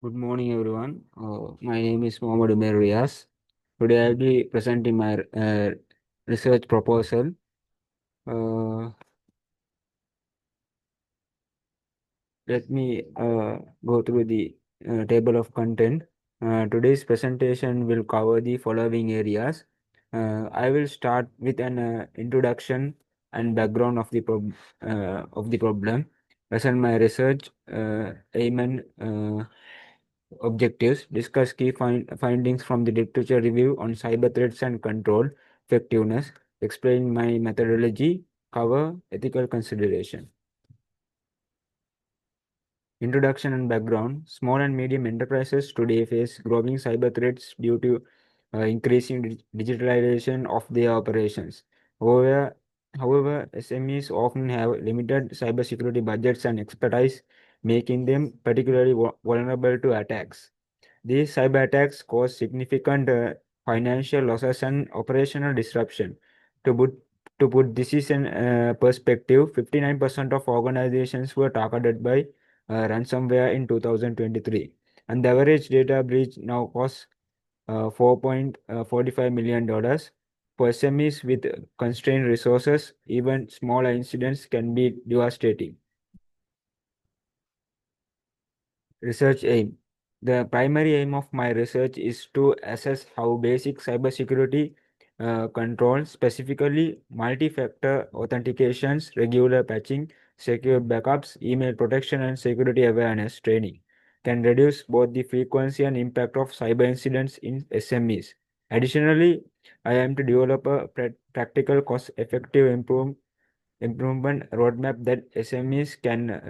Good morning, everyone. My name is Mohammad Umair Riaz. Today, I'll be presenting my research proposal. Uh, Let me go through the table of content. Today's presentation will cover the following areas. I will start with an introduction and background of the problem, present my research aim and objectives, discuss key findings from the literature review on cyber threats and control effectiveness, explain my methodology, cover ethical consideration. Introduction and background. Small and medium enterprises today face growing cyber threats due to increasing digitalization of their operations. However, however, SMEs often have limited cybersecurity budgets and expertise, making them particularly vulnerable to attacks. These cyber attacks cause significant financial losses and operational disruption. To put, to put this in perspective, 59% of organizations were targeted by ransomware in 2023, and the average data breach now costs $4.45 million. For SMEs with constrained resources, even smaller incidents can be devastating. Research aim. The primary aim of my research is to assess how basic cybersecurity controls, specifically multi-factor authentications, regular patching, secure backups, email protection, and security awareness training, can reduce both the frequency and impact of cyber incidents in SMEs. Additionally, I am to develop a practical, cost-effective improvement roadmap that SMEs can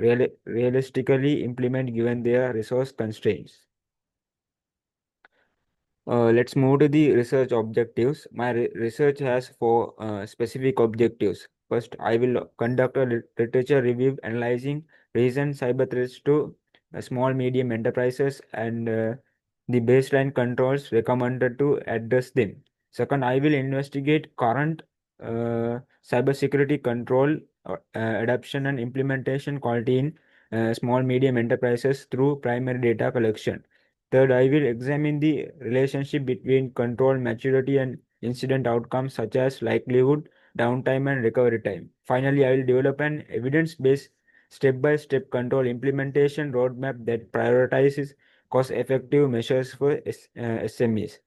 realistically implement given their resource constraints. Let's move to the research objectives. My research has four specific objectives. First, I will conduct a literature review analyzing recent cyber threats to small medium enterprises and the baseline controls recommended to address them. Second, I will investigate current cybersecurity control adoption and implementation quality in small medium enterprises through primary data collection. Third, I will examine the relationship between control maturity and incident outcomes such as likelihood, downtime, and recovery time. Finally, I will develop an evidence-based step-by-step control implementation roadmap that prioritizes cost-effective measures for SMEs.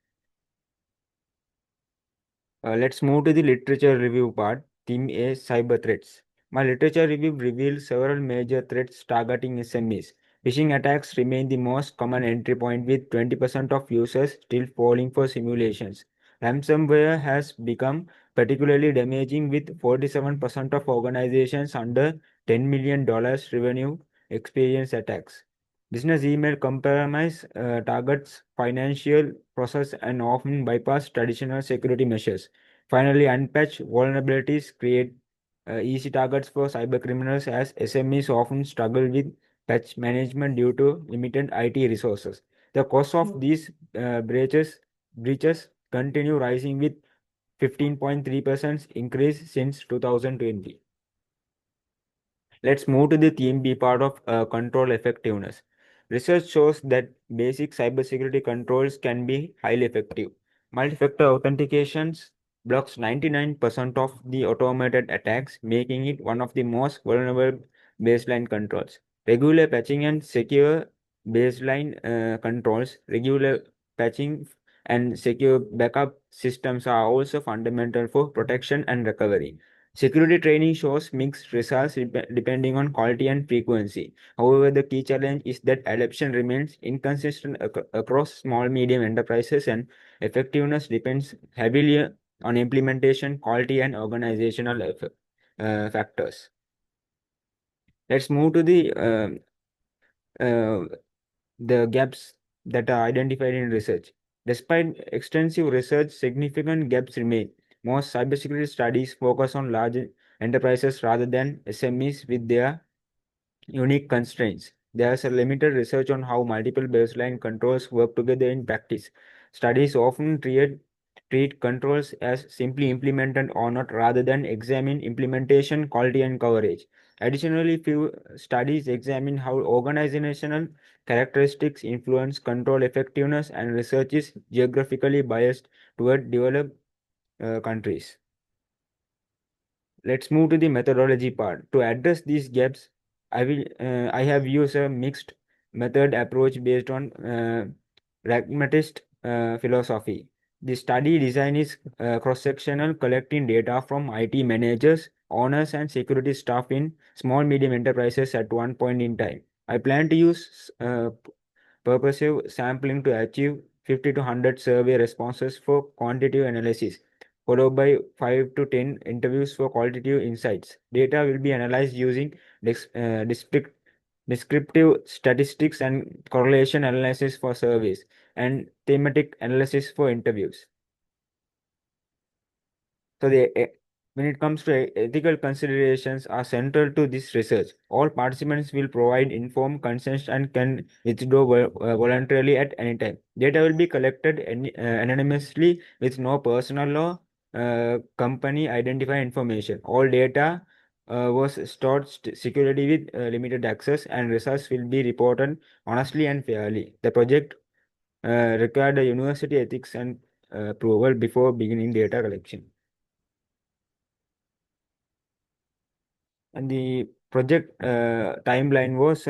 Let's move to the literature review part. Theme A, cyber threats. My literature review reveals several major threats targeting SMEs. Phishing attacks remain the most common entry point, with 20% of users still falling for simulations. Ransomware has become particularly damaging, with 47% of organizations under $10 million revenue experience attacks. Business email compromise targets financial process and often bypass traditional security measures. Finally, unpatched vulnerabilities create easy targets for cybercriminals, as SMEs often struggle with patch management due to limited IT resources. The cost of these breaches continue rising, with 15.3% increase since 2020. Let's move to the theme B part of control effectiveness. Research shows that basic cybersecurity controls can be highly effective. Multi-factor authentications blocks 99% of the automated attacks, making it one of the most vulnerable baseline controls. Regular patching and secure regular patching and secure backup systems are also fundamental for protection and recovery. Security training shows mixed results depending on quality and frequency. However, the key challenge is that adoption remains inconsistent across small medium enterprises, and effectiveness depends heavily on implementation, quality, and organizational factors. Let's move to uh, the gaps that are identified in research. Despite extensive research, significant gaps remain. Most cybersecurity studies focus on large enterprises rather than SMEs with their unique constraints. There's a limited research on how multiple baseline controls work together in practice. Studies often treat controls as simply implemented or not, rather than examine implementation, quality, and coverage. Additionally, few studies examine how organizational characteristics influence control effectiveness, and research is geographically biased toward developed countries. Let's move to the methodology part. To address these gaps, I have used a mixed method approach based on pragmatist philosophy. The study design is cross-sectional, collecting data from IT managers, owners, and security staff in small medium enterprises at one point in time. I plan to use purposive sampling to achieve 50 to 100 survey responses for quantitative analysis, followed by 5 to 10 interviews for qualitative insights. Data will be analyzed using descriptive statistics and correlation analysis for surveys, and thematic analysis for interviews. So when it comes to ethical considerations are central to this research. All participants will provide informed consent and can withdraw voluntarily at any time. Data will be collected anonymously with no personal or company identify information. All data was stored securely with limited access, and results will be reported honestly and fairly. The project required a university ethics and approval before beginning data collection. And the project timeline was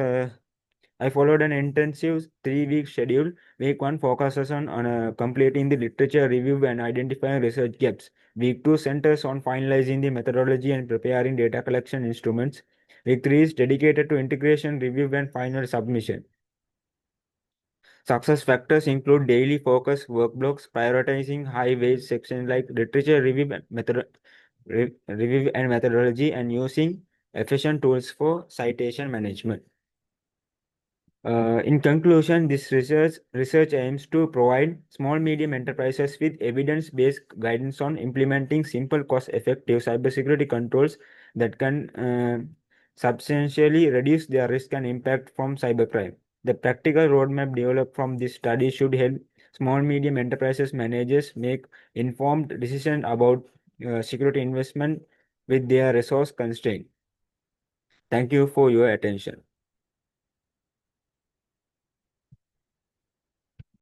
I followed an intensive 3 week schedule. Week one focuses on completing the literature review and identifying research gaps. Week two centers on finalizing the methodology and preparing data collection instruments. Week three is dedicated to integration, review, and final submission. Success factors include daily focus work blocks, prioritizing high weight sections like literature review and methodology, and using efficient tools for citation management. In conclusion, this research aims to provide small medium enterprises with evidence-based guidance on implementing simple, cost-effective cybersecurity controls that can substantially reduce their risk and impact from cybercrime. The practical roadmap developed from this study should help small medium enterprises managers make informed decisions about security investment with their resource constraint. Thank you for your attention.